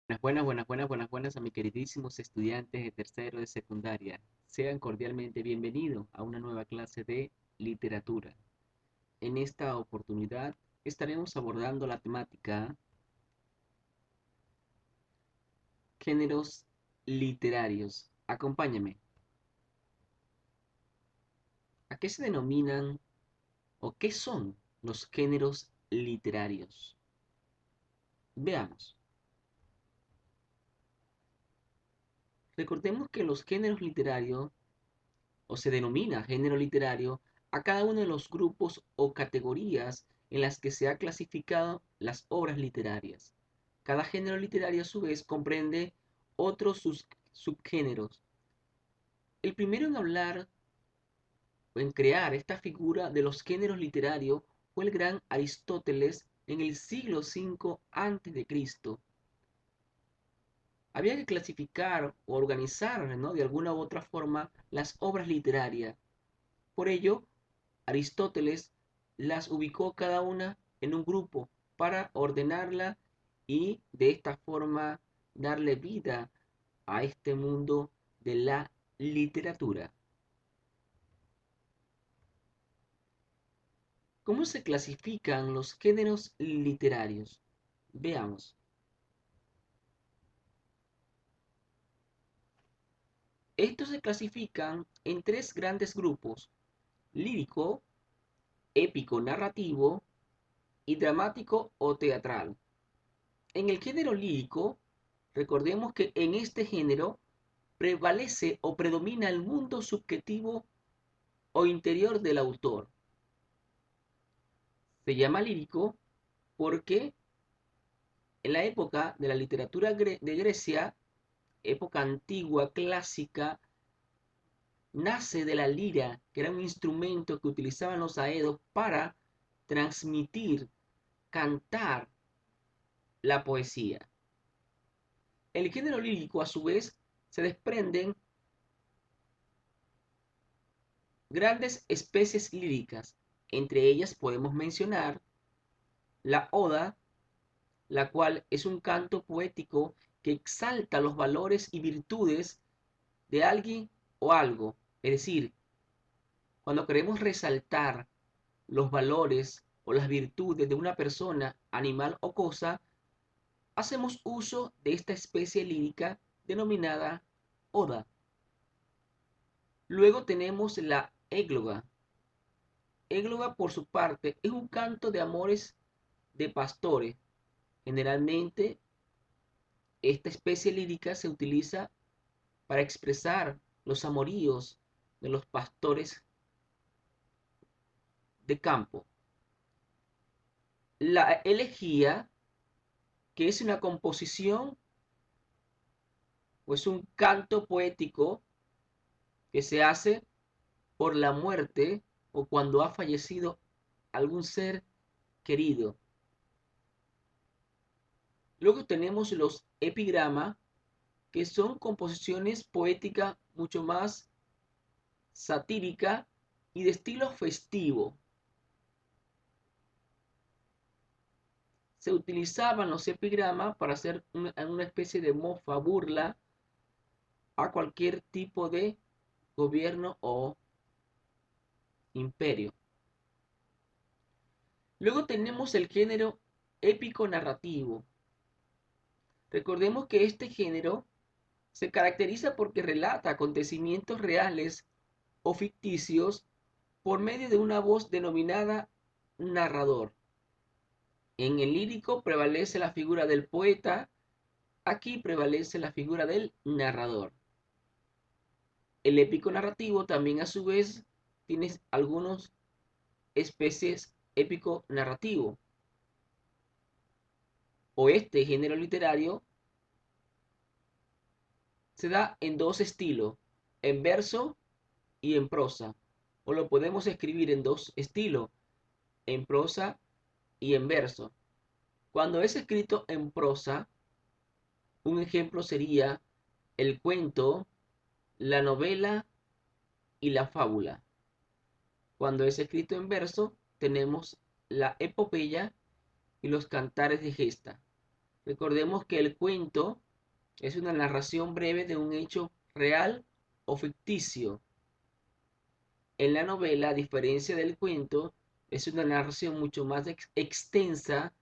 Buenas a mis queridísimos estudiantes de tercero de secundaria. Sean cordialmente bienvenidos a una nueva clase de literatura. En esta oportunidad estaremos abordando la temática géneros literarios. Acompáñame. ¿A qué se denominan o qué son los géneros literarios? Veamos. Recordemos que los géneros literarios o se denomina género literario a cada uno de los grupos o categorías en las que se ha clasificado las obras literarias. Cada género literario a su vez comprende otros subgéneros. El primero en hablar o en crear esta figura de los géneros literarios fue el gran Aristóteles en el siglo V a.C. Había que clasificar o organizar, ¿no?, de alguna u otra forma las obras literarias. Por ello, Aristóteles las ubicó cada una en un grupo para ordenarla y de esta forma darle vida a este mundo de la literatura. ¿Cómo se clasifican los géneros literarios? Veamos. Estos se clasifican en tres grandes grupos: lírico, épico narrativo y dramático o teatral. En el género lírico, recordemos que en este género prevalece o predomina el mundo subjetivo o interior del autor. Se llama lírico porque en la época de la literatura de Grecia, época antigua, clásica, nace de la lira, que era un instrumento que utilizaban los aedos para transmitir, cantar la poesía. El género lírico, a su vez, se desprenden grandes especies líricas. Entre ellas podemos mencionar la oda, la cual es un canto poético que exalta los valores y virtudes de alguien o algo. Es decir, cuando queremos resaltar los valores o las virtudes de una persona, animal o cosa, hacemos uso de esta especie lírica denominada oda. Luego tenemos la égloga. Égloga, por su parte, es un canto de amores de pastores. Generalmente, esta especie lírica se utiliza para expresar los amoríos de los pastores de campo. La elegía, que es una composición o es un canto poético que se hace por la muerte o cuando ha fallecido algún ser querido. Luego tenemos los epigramas, que son composiciones poéticas mucho más satíricas y de estilo festivo. Se utilizaban los epigramas para hacer una especie de mofa, burla a cualquier tipo de gobierno o imperio. Luego tenemos el género épico narrativo. Recordemos que este género se caracteriza porque relata acontecimientos reales o ficticios por medio de una voz denominada narrador. En el lírico prevalece la figura del poeta, aquí prevalece la figura del narrador. El épico narrativo también a su vez tiene algunas especies épico narrativo, o este género literario se da en dos estilos, en verso y en prosa, o lo podemos escribir en dos estilos, en prosa y en verso. Cuando es escrito en prosa, un ejemplo sería el cuento, la novela y la fábula. Cuando es escrito en verso, tenemos la epopeya y los cantares de gesta. Recordemos que el cuento es una narración breve de un hecho real o ficticio. En la novela, a diferencia del cuento, es una narración mucho más extensa,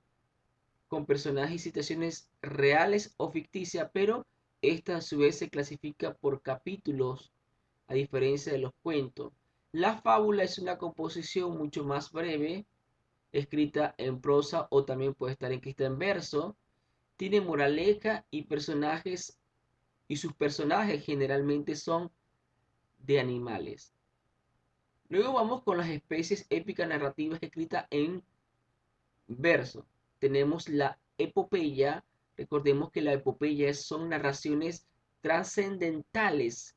con personajes y situaciones reales o ficticias, pero esta a su vez se clasifica por capítulos, a diferencia de los cuentos. La fábula es una composición mucho más breve, escrita en prosa o también puede estar escrita en verso. Tiene moraleja y personajes, y sus personajes generalmente son de animales. Luego vamos con las especies épicas narrativas escritas en verso. Tenemos la epopeya. Recordemos que la epopeya son narraciones trascendentales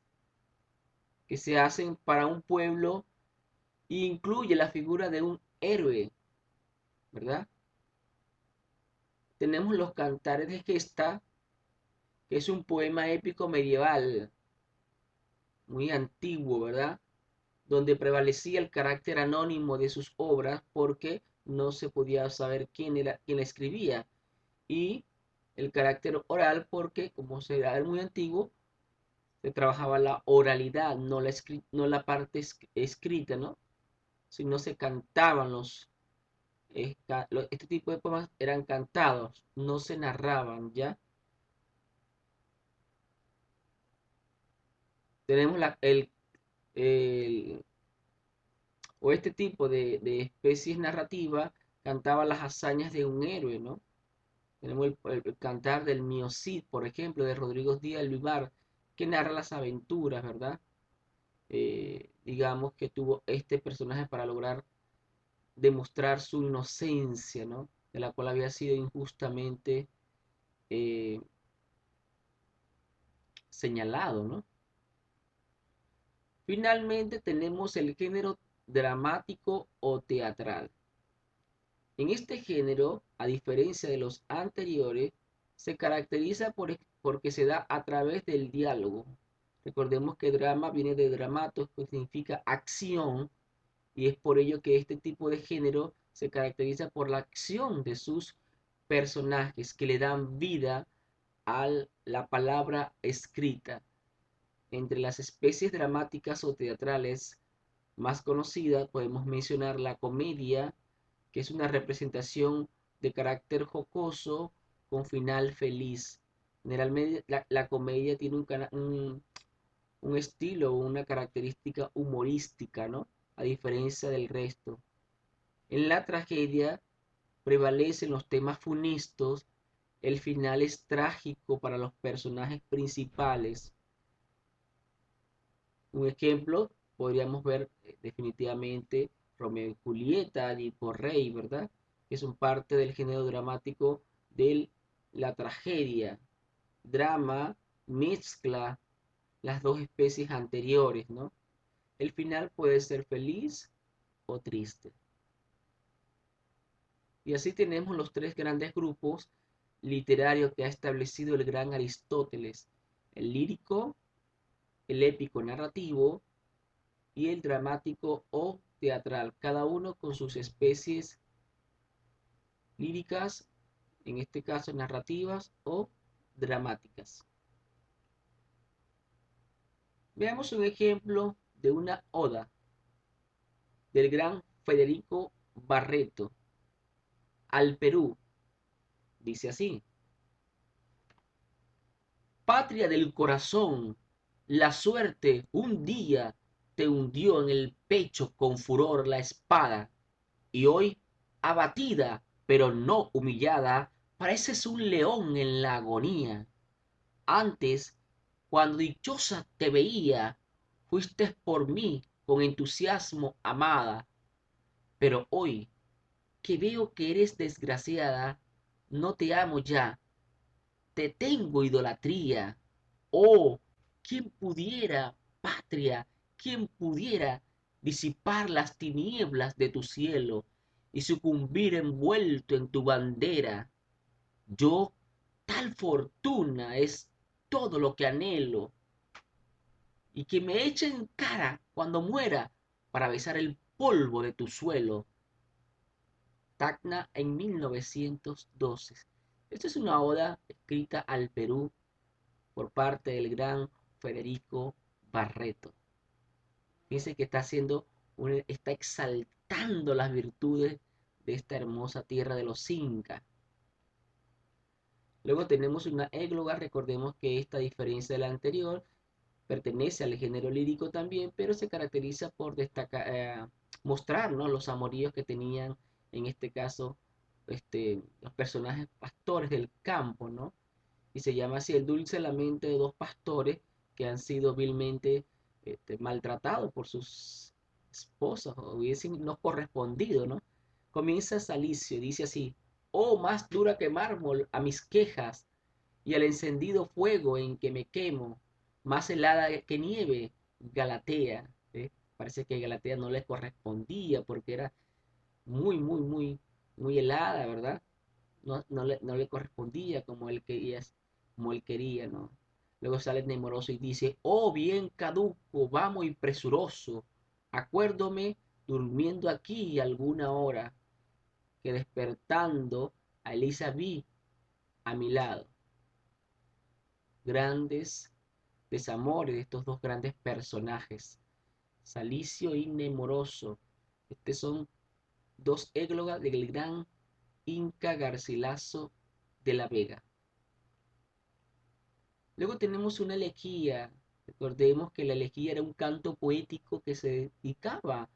que se hacen para un pueblo e incluye la figura de un héroe, ¿verdad? Tenemos los cantares de gesta, que es un poema épico medieval, muy antiguo, ¿verdad? Donde prevalecía el carácter anónimo de sus obras porque no se podía saber quién la escribía. Y el carácter oral porque, como era muy antiguo, se trabajaba la oralidad, no la parte escrita, ¿no? Sino se cantaban este tipo de poemas eran cantados, no se narraban, ¿ya? Tenemos el- o este tipo de especies narrativas cantaba las hazañas de un héroe, ¿no? Tenemos el cantar del Mío Cid, por ejemplo, de Rodrigo Díaz del Vivar, que narra las aventuras, ¿verdad? Digamos que tuvo este personaje para lograr demostrar su inocencia, ¿no? De la cual había sido injustamente eh, señalado, ¿no? Finalmente tenemos el género dramático o teatral. En este género, a diferencia de los anteriores, se caracteriza porque se da a través del diálogo. Recordemos que drama viene de dramatos, que significa acción, y es por ello que este tipo de género se caracteriza por la acción de sus personajes que le dan vida a la palabra escrita. Entre las especies dramáticas o teatrales más conocidas podemos mencionar la comedia, que es una representación de carácter jocoso con final feliz. Generalmente la comedia tiene un estilo, una característica humorística, ¿no? A diferencia del resto. En la tragedia prevalecen los temas funestos, el final es trágico para los personajes principales. Un ejemplo, podríamos ver definitivamente Romeo y Julieta, Edipo Rey, ¿verdad? Que son parte del género dramático de la tragedia. Drama mezcla las dos especies anteriores, ¿no? El final puede ser feliz o triste. Y así tenemos los tres grandes grupos literarios que ha establecido el gran Aristóteles: el lírico, el épico narrativo y el dramático o teatral, cada uno con sus especies líricas, en este caso narrativas o dramáticas. Veamos un ejemplo de una oda del gran Federico Barreto al Perú. Dice así: patria del corazón, la suerte un día te hundió en el pecho con furor la espada, y hoy, abatida, pero no humillada, pareces un león en la agonía. Antes, cuando dichosa te veía, fuiste por mí con entusiasmo amada, pero hoy, que veo que eres desgraciada, no te amo ya, te tengo idolatría. Oh, ¿quién pudiera, patria, quién pudiera disipar las tinieblas de tu cielo y sucumbir envuelto en tu bandera? Yo, tal fortuna es todo lo que anhelo, y que me echen cara cuando muera para besar el polvo de tu suelo. Tacna en 1912. Esta es una oda escrita al Perú por parte del gran Federico Barreto. Dice que está exaltando las virtudes de esta hermosa tierra de los incas. Luego tenemos una égloga, recordemos que esta, a diferencia de la anterior, pertenece al género lírico también, pero se caracteriza por mostrar, ¿no?, los amoríos que tenían, en este caso, los personajes pastores del campo, ¿no? Y se llama así el dulce lamento de dos pastores que han sido vilmente maltratados por sus esposas o hubiesen no correspondido, ¿no? Comienza Salicio, dice así: oh, más dura que mármol a mis quejas y al encendido fuego en que me quemo, más helada que nieve, Galatea. ¿Eh? Parece que Galatea no le correspondía porque era muy, muy, muy, muy helada, ¿verdad? No le correspondía como él quería, ¿no? Luego sale Nemoroso y dice: oh, bien caduco, vamos y presuroso, acuérdome durmiendo aquí alguna hora, que despertando a Elisa vi a mi lado. Grandes desamores de estos dos grandes personajes, Salicio y Nemoroso. Estos son dos églogas del gran Inca Garcilaso de la Vega. Luego tenemos una elegía. Recordemos que la elegía era un canto poético que se dedicaba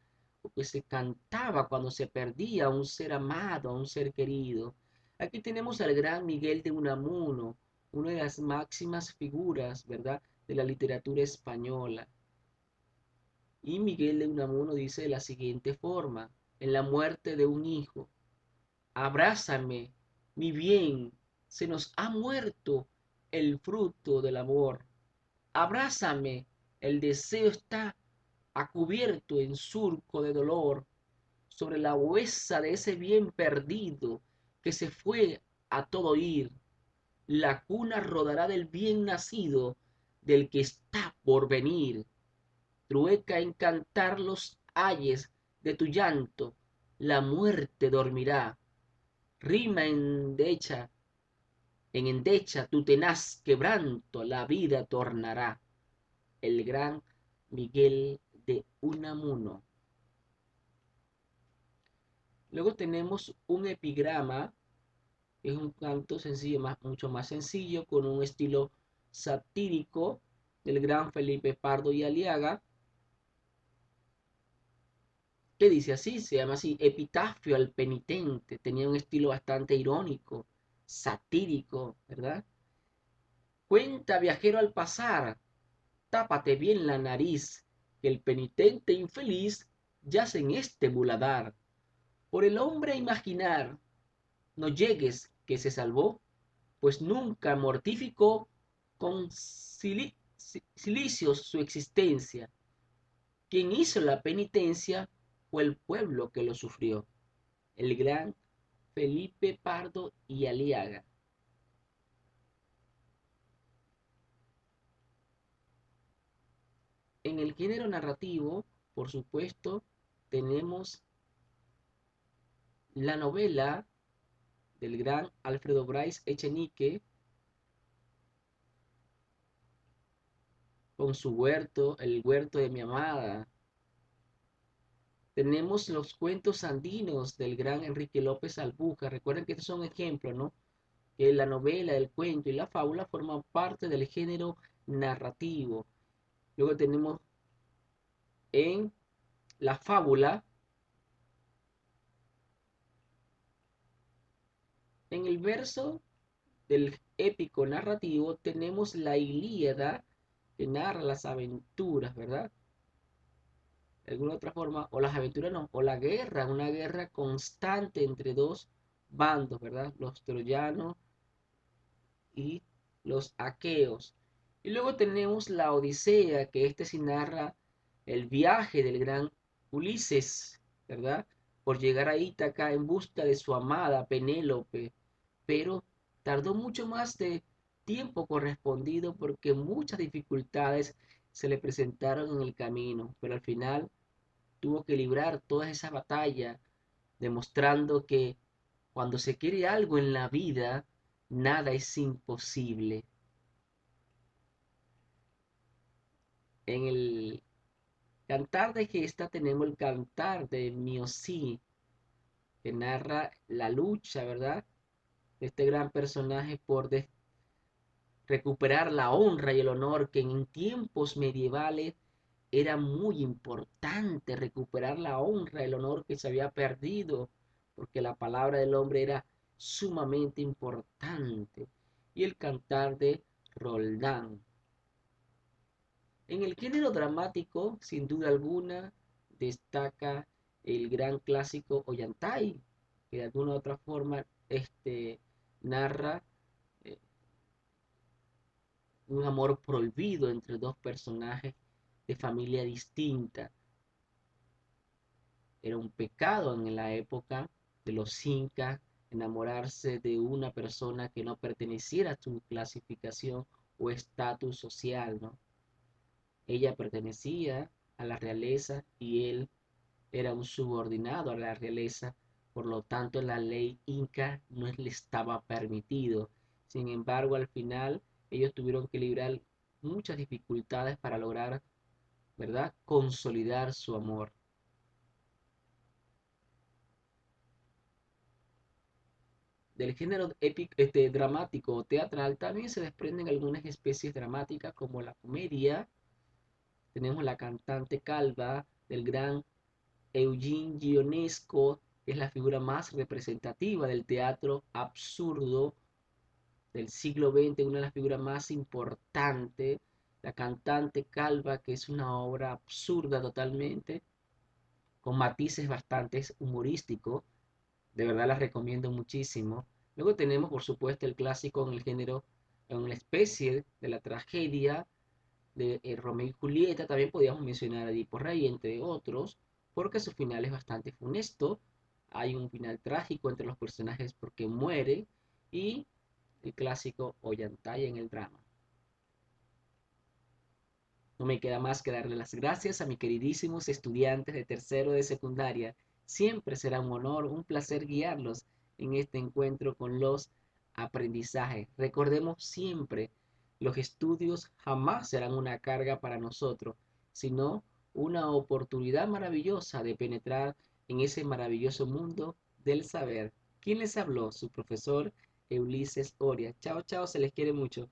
o que se cantaba cuando se perdía a un ser amado, a un ser querido. Aquí tenemos al gran Miguel de Unamuno, una de las máximas figuras, ¿verdad?, de la literatura española. Y Miguel de Unamuno dice de la siguiente forma: en la muerte de un hijo, abrázame, mi bien, se nos ha muerto el fruto del amor. Abrázame, el deseo está a cubierto en surco de dolor, sobre la huesa de ese bien perdido que se fue a todo ir. La cuna rodará del bien nacido, del que está por venir. Trueca en cantar los ayes de tu llanto, la muerte dormirá. Rima en endecha tu tenaz quebranto, la vida tornará. El gran Miguel de Unamuno. Luego tenemos un epigrama, que es un canto sencillo, mucho más sencillo, con un estilo satírico del gran Felipe Pardo y Aliaga, que dice así, se llama así: Epitafio al penitente. Tenía un estilo bastante irónico, satírico, ¿verdad? Cuenta, viajero, al pasar, tápate bien la nariz, que el penitente infeliz yace en este muladar. Por el hombre a imaginar, no llegues que se salvó, pues nunca mortificó con cilicios su existencia. Quien hizo la penitencia fue el pueblo que lo sufrió. El gran Felipe Pardo y Aliaga. En el género narrativo, por supuesto, tenemos la novela del gran Alfredo Bryce Echenique, con su huerto, el huerto de mi amada. Tenemos los cuentos andinos del gran Enrique López Albuja. Recuerden que estos son ejemplos, ¿no? Que la novela, el cuento y la fábula forman parte del género narrativo. Luego tenemos en la fábula, en el verso del épico narrativo, tenemos la Ilíada, que narra las aventuras, ¿verdad? De alguna otra forma, o las aventuras no, o la guerra, una guerra constante entre dos bandos, ¿verdad? Los troyanos y los aqueos. Y luego tenemos la Odisea, que sí narra el viaje del gran Ulises, ¿verdad? Por llegar a Ítaca en busca de su amada Penélope, pero tardó mucho más de tiempo correspondido porque muchas dificultades se le presentaron en el camino, pero al final tuvo que librar toda esa batalla, demostrando que cuando se quiere algo en la vida, nada es imposible. En el cantar de gesta tenemos el cantar de Miosí, que narra la lucha, ¿verdad? De este gran personaje por recuperar la honra y el honor que en tiempos medievales era muy importante recuperar la honra, el honor que se había perdido, porque la palabra del hombre era sumamente importante. Y el cantar de Roldán. En el género dramático, sin duda alguna, destaca el gran clásico Ollantay, que de alguna u otra forma narra eh, un amor prohibido entre dos personajes de familia distinta. Era un pecado en la época de los incas enamorarse de una persona que no perteneciera a su clasificación o estatus social, ¿no? Ella pertenecía a la realeza y él era un subordinado a la realeza, por lo tanto en la ley inca no le estaba permitido. Sin embargo, al final ellos tuvieron que librar muchas dificultades para lograr, ¿verdad?, consolidar su amor. Del género épico, dramático o teatral también se desprenden algunas especies dramáticas como la comedia. Tenemos la cantante calva del gran Eugene Ionesco, que es la figura más representativa del teatro absurdo del siglo XX, una de las figuras más importantes. La cantante calva, que es una obra absurda totalmente, con matices bastante humorísticos. De verdad las recomiendo muchísimo. Luego tenemos, por supuesto, el clásico en el género, en la especie de la tragedia de Romeo y Julieta. También podríamos mencionar a Edipo Rey, entre otros, porque su final es bastante funesto. Hay un final trágico entre los personajes porque muere. Y el clásico Ollantay en el drama. No me queda más que darle las gracias a mis queridísimos estudiantes de tercero de secundaria. Siempre será un honor, un placer guiarlos en este encuentro con los aprendizajes. Recordemos siempre, los estudios jamás serán una carga para nosotros, sino una oportunidad maravillosa de penetrar en ese maravilloso mundo del saber. ¿Quién les habló? Su profesor Ulises Oria. Chao, chao, se les quiere mucho.